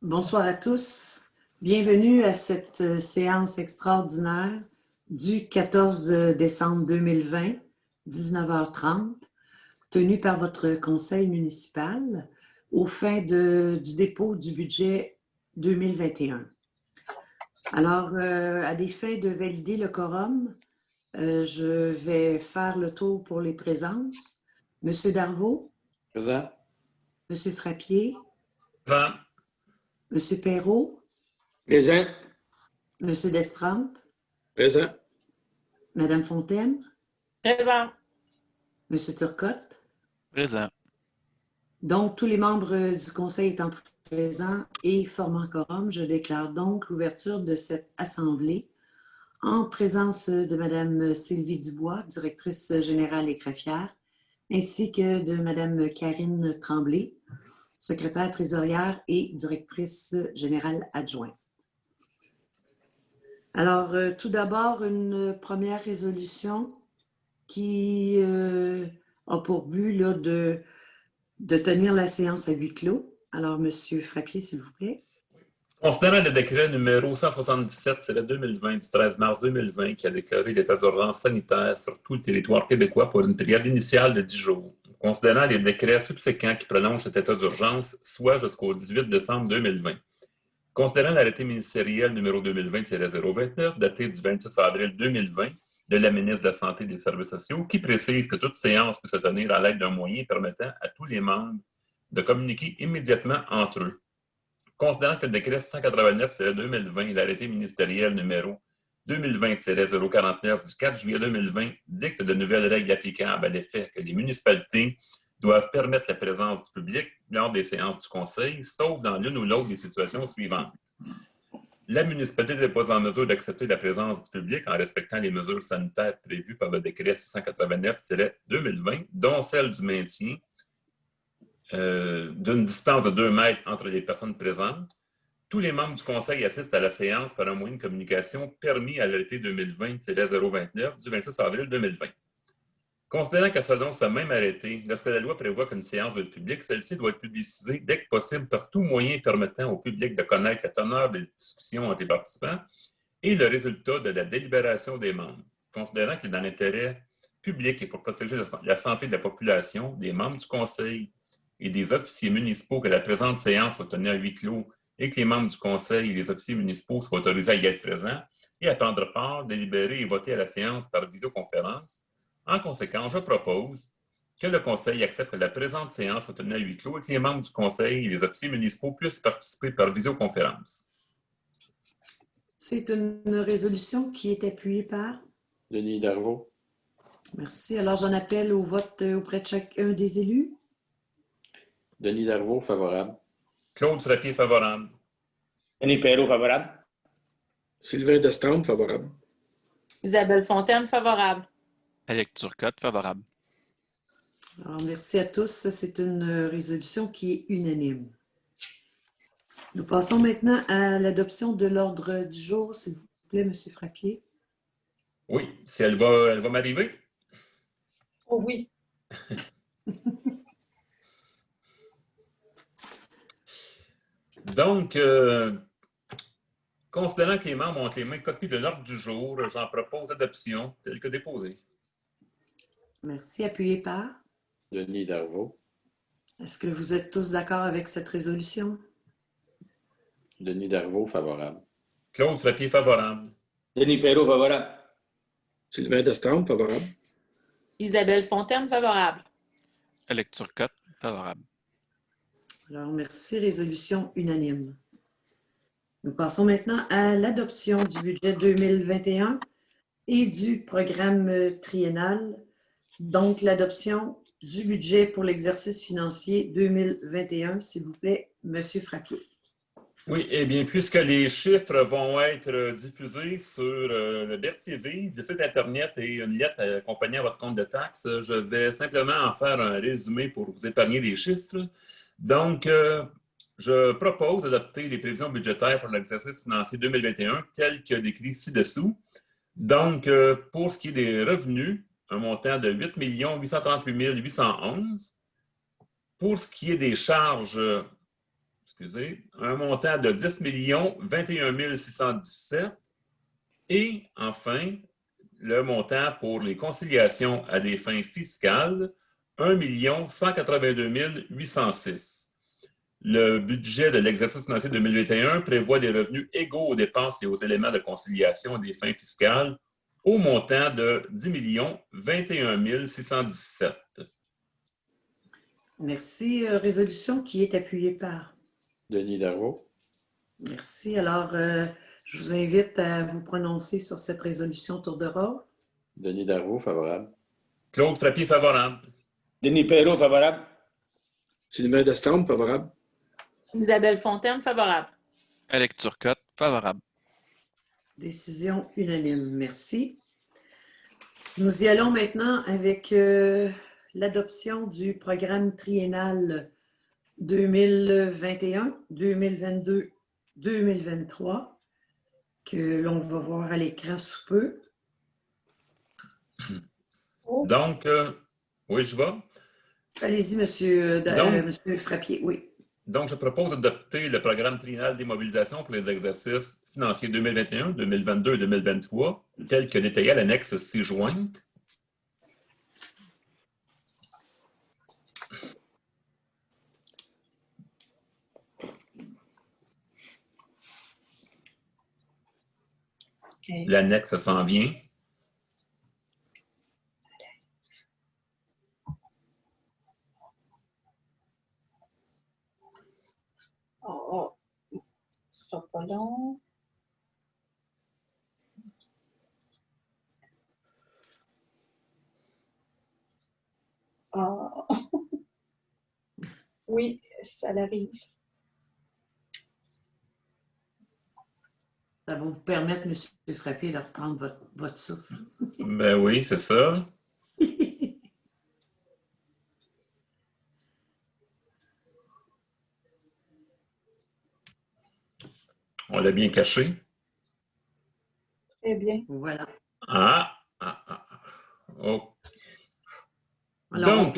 Bonsoir à tous. Bienvenue à cette séance extraordinaire du 14 décembre 2020, 19h30, tenue par votre conseil municipal aux fins du dépôt du budget 2021. Alors, à des fins de valider le quorum, je vais faire le tour pour les présences. Monsieur Darvaux. Présent. Monsieur Frappier. Présent. Monsieur Perrault. Présent. Monsieur Destrempe. Présent. Madame Fontaine. Présent. Monsieur Turcotte. Présent. Donc, tous les membres du conseil étant présents et formant quorum, je déclare donc l'ouverture de cette assemblée en présence de Madame Sylvie Dubois, directrice générale et greffière, ainsi que de Madame Karine Tremblay, secrétaire trésorière et directrice générale adjointe. Alors, tout d'abord, une première résolution qui a pour but là, de tenir la séance à huis clos. Alors, M. Frappier, s'il vous plaît. Considérant le décret numéro 177/2020 du 13 mars 2020 qui a déclaré l'état d'urgence sanitaire sur tout le territoire québécois pour une période initiale de 10 jours, considérant les décrets subséquents qui prolongent cet état d'urgence, soit jusqu'au 18 décembre 2020, considérant l'arrêté ministériel numéro 2020-029 daté du 26 avril 2020 de la ministre de la Santé et des Services sociaux qui précise que toute séance peut se tenir à l'aide d'un moyen permettant à tous les membres de communiquer immédiatement entre eux. Considérant que le décret 189/2020 et l'arrêté ministériel numéro 2020-049 du 4 juillet 2020 dictent de nouvelles règles applicables à l'effet que les municipalités doivent permettre la présence du public lors des séances du Conseil, sauf dans l'une ou l'autre des situations suivantes. La municipalité n'est pas en mesure d'accepter la présence du public en respectant les mesures sanitaires prévues par le décret 689/2020, dont celle du maintien d'une distance de 2 mètres entre les personnes présentes. Tous les membres du Conseil assistent à la séance par un moyen de communication permis à l'arrêté 2020-029 du 26 avril 2020. Considérant que selon ce même arrêté, lorsque la loi prévoit qu'une séance doit être publique, celle-ci doit être publicisée dès que possible par tout moyen permettant au public de connaître la teneur des discussions entre les participants et le résultat de la délibération des membres. Considérant qu'il est dans l'intérêt public et pour protéger la santé de la population, des membres du Conseil et des officiers municipaux que la présente séance soit tenue à huis clos et que les membres du Conseil et les officiers municipaux soient autorisés à y être présents et à prendre part, délibérer et voter à la séance par visioconférence. En conséquence, je propose que le Conseil accepte que la présente séance soit tenue à huis clos et que les membres du Conseil et les officiers municipaux puissent participer par visioconférence. C'est une résolution qui est appuyée par? Denis Darvaux. Merci. Alors, j'en appelle au vote auprès de chacun des élus. Denis Darvaux, favorable. Claude Frappier, favorable. Denis Perrault, favorable. Sylvain Destrempe, favorable. Isabelle Fontaine, favorable. Éric Turcotte, favorable. Alors, merci à tous. C'est une résolution qui est unanime. Nous passons maintenant à l'adoption de l'ordre du jour, s'il vous plaît, M. Frappier. Oui, si elle va m'arriver. Oh oui. Donc, considérant que les membres ont les mains copies de l'ordre du jour, j'en propose l'adoption telle que déposée. Merci. Appuyé par? Denis Darvaux. Est-ce que vous êtes tous d'accord avec cette résolution? Denis Darvaux, favorable. Claude Frappier, favorable. Denis Perrault, favorable. Sylvain Destrempe, favorable. Isabelle Fontaine, favorable. Éric Turcotte, favorable. Alors, merci. Résolution unanime. Nous passons maintenant à l'adoption du budget 2021 et du programme triennal. Donc, l'adoption du budget pour l'exercice financier 2021, s'il vous plaît, M. Frappier. Oui, eh bien, puisque les chiffres vont être diffusés sur le Berthier Vive, le site Internet et une lettre accompagnant votre compte de taxes, je vais simplement en faire un résumé pour vous épargner les chiffres. Donc, je propose d'adopter les prévisions budgétaires pour l'exercice financier 2021 telles que décrit ci-dessous. Donc, pour ce qui est des revenus, un montant de 8 838 811. Pour ce qui est des charges, excusez, un montant de 10 21 617. Et enfin, le montant pour les conciliations à des fins fiscales, 1 182 806. Le budget de l'exercice financier 2021 prévoit des revenus égaux aux dépenses et aux éléments de conciliation à des fins fiscales au montant de 10 21 617. Merci. Résolution qui est appuyée par. Denis Darvaux. Merci. Alors, je vous invite à vous prononcer sur cette résolution tour de rôle. Denis Darvaux, favorable. Claude Frappier, favorable. Denis Perrault, favorable. Sylvain Destrempe, favorable. Isabelle Fontaine, favorable. Alex Turcotte, favorable. Décision unanime. Merci. Nous y allons maintenant avec l'adoption du programme triennal 2021, 2022, 2023 que l'on va voir à l'écran sous peu. Donc, oui, je vais. Allez-y, monsieur Frappier. Oui. Donc, je propose d'adopter le programme triennal d'immobilisation pour les exercices financiers 2021, 2022 et 2023, tel que détaillé à l'annexe ci-jointe. Okay. L'annexe s'en vient. Oh, ce sera pas long. Oh. Oui, ça arrive. Ça va vous permettre, monsieur Frappier, de reprendre votre souffle. Ben oui, c'est ça. On l'a bien caché. Très bien. Voilà. Oh. Alors,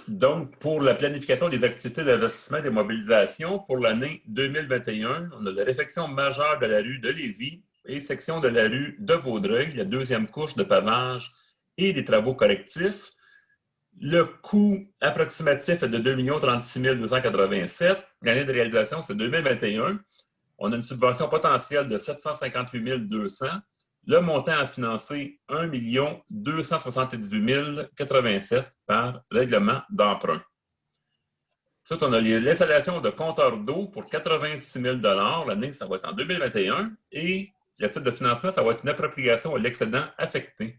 Donc, pour la planification des activités d'investissement et de mobilisation pour l'année 2021, on a la réfection majeure de la rue de Lévis et section de la rue de Vaudreuil, la deuxième couche de pavage et des travaux collectifs. Le coût approximatif est de 2 036 287. L'année de réalisation, c'est 2021. On a une subvention potentielle de 758 200. Le montant à financer, 1 278 087 par règlement d'emprunt. Ensuite, on a l'installation de compteurs d'eau pour 86 000 $. L'année, ça va être en 2021. Et le titre de financement, ça va être une appropriation à l'excédent affecté.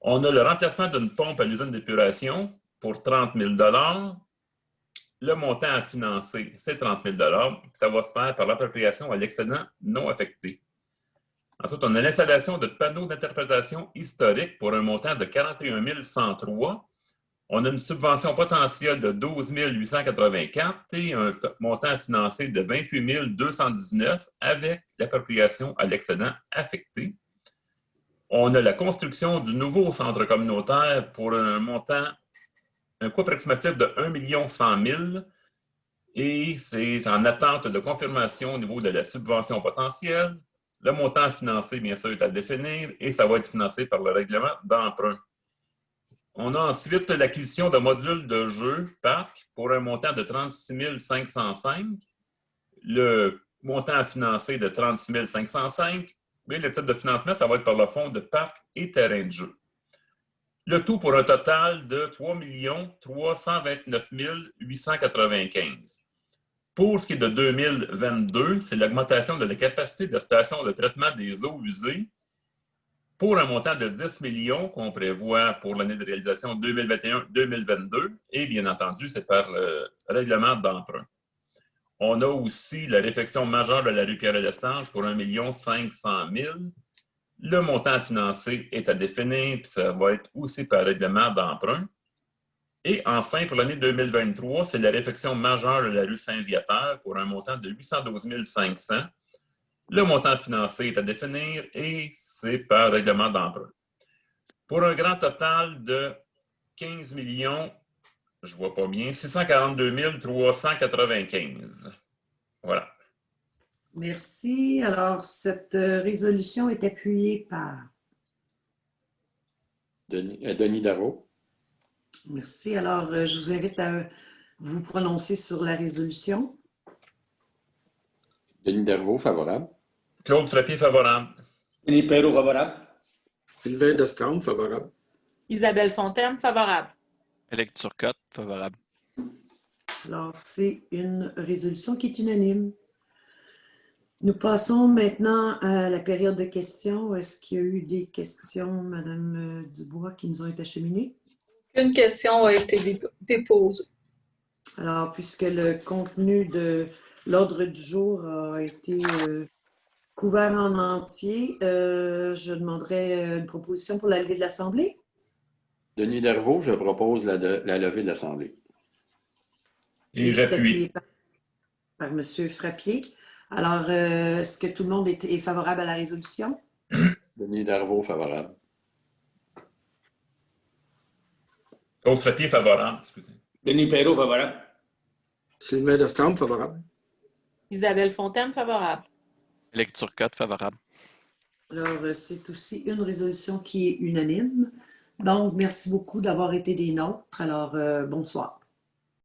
On a le remplacement d'une pompe à l'usine d'épuration pour 30 000 $. Le montant à financer, c'est 30 000 $. Ça va se faire par l'appropriation à l'excédent non affecté. Ensuite, on a l'installation de panneaux d'interprétation historique pour un montant de 41 103. On a une subvention potentielle de 12 884 et un montant à financer de 28 219 avec l'appropriation à l'excédent affecté. On a la construction du nouveau centre communautaire pour un coût approximatif de 1 100 000 et c'est en attente de confirmation au niveau de la subvention potentielle. Le montant financé, bien sûr, est à définir et ça va être financé par le règlement d'emprunt. On a ensuite l'acquisition de modules de jeu parc pour un montant de 36 505. Le montant à financer de 36 505. Mais le type de financement, ça va être par le fonds de parc et terrain de jeu. Le tout pour un total de 3 329 895. Pour ce qui est de 2022, c'est l'augmentation de la capacité de station de traitement des eaux usées pour un montant de 10 millions qu'on prévoit pour l'année de réalisation 2021-2022. Et bien entendu, c'est par le règlement d'emprunt. On a aussi la réfection majeure de la rue Pierre-Lestage pour 1 500 000. Le montant à financer est à définir, puis ça va être aussi par règlement d'emprunt. Et enfin, pour l'année 2023, c'est la réfection majeure de la rue Saint-Viateur pour un montant de 812 500. Le montant financé est à définir et c'est par règlement d'emprunt. Pour un grand total de 15 Je vois pas bien. 642 395. Voilà. Merci. Alors, cette résolution est appuyée par... Denis Darro. Merci. Alors, je vous invite à vous prononcer sur la résolution. Denis Darvaux, favorable. Claude Frappier, favorable. Denis Perrault, favorable. Sylvain Dastambre, favorable. Isabelle Fontaine, favorable. Éric Turcotte, favorable. Alors, c'est une résolution qui est unanime. Nous passons maintenant à la période de questions. Est-ce qu'il y a eu des questions, Madame Dubois, qui nous ont été acheminées? Une question a été déposée. Alors, puisque le contenu de l'ordre du jour a été couvert en entier, je demanderai une proposition pour la levée de l'Assemblée. Denis Darvaux, je propose la levée de l'Assemblée. Et C'est j'appuie. appuyé par M. Frappier. Alors, est-ce que tout le monde est favorable à la résolution? Denis Darvaux, favorable. Claude Frappier, favorable. Excusez. Denis Perrault, favorable. Sylvain Dastambre, favorable. Isabelle Fontaine, favorable. Éric Turcotte, favorable. Alors, c'est aussi une résolution qui est unanime. Donc, merci beaucoup d'avoir été des nôtres. Alors, bonsoir.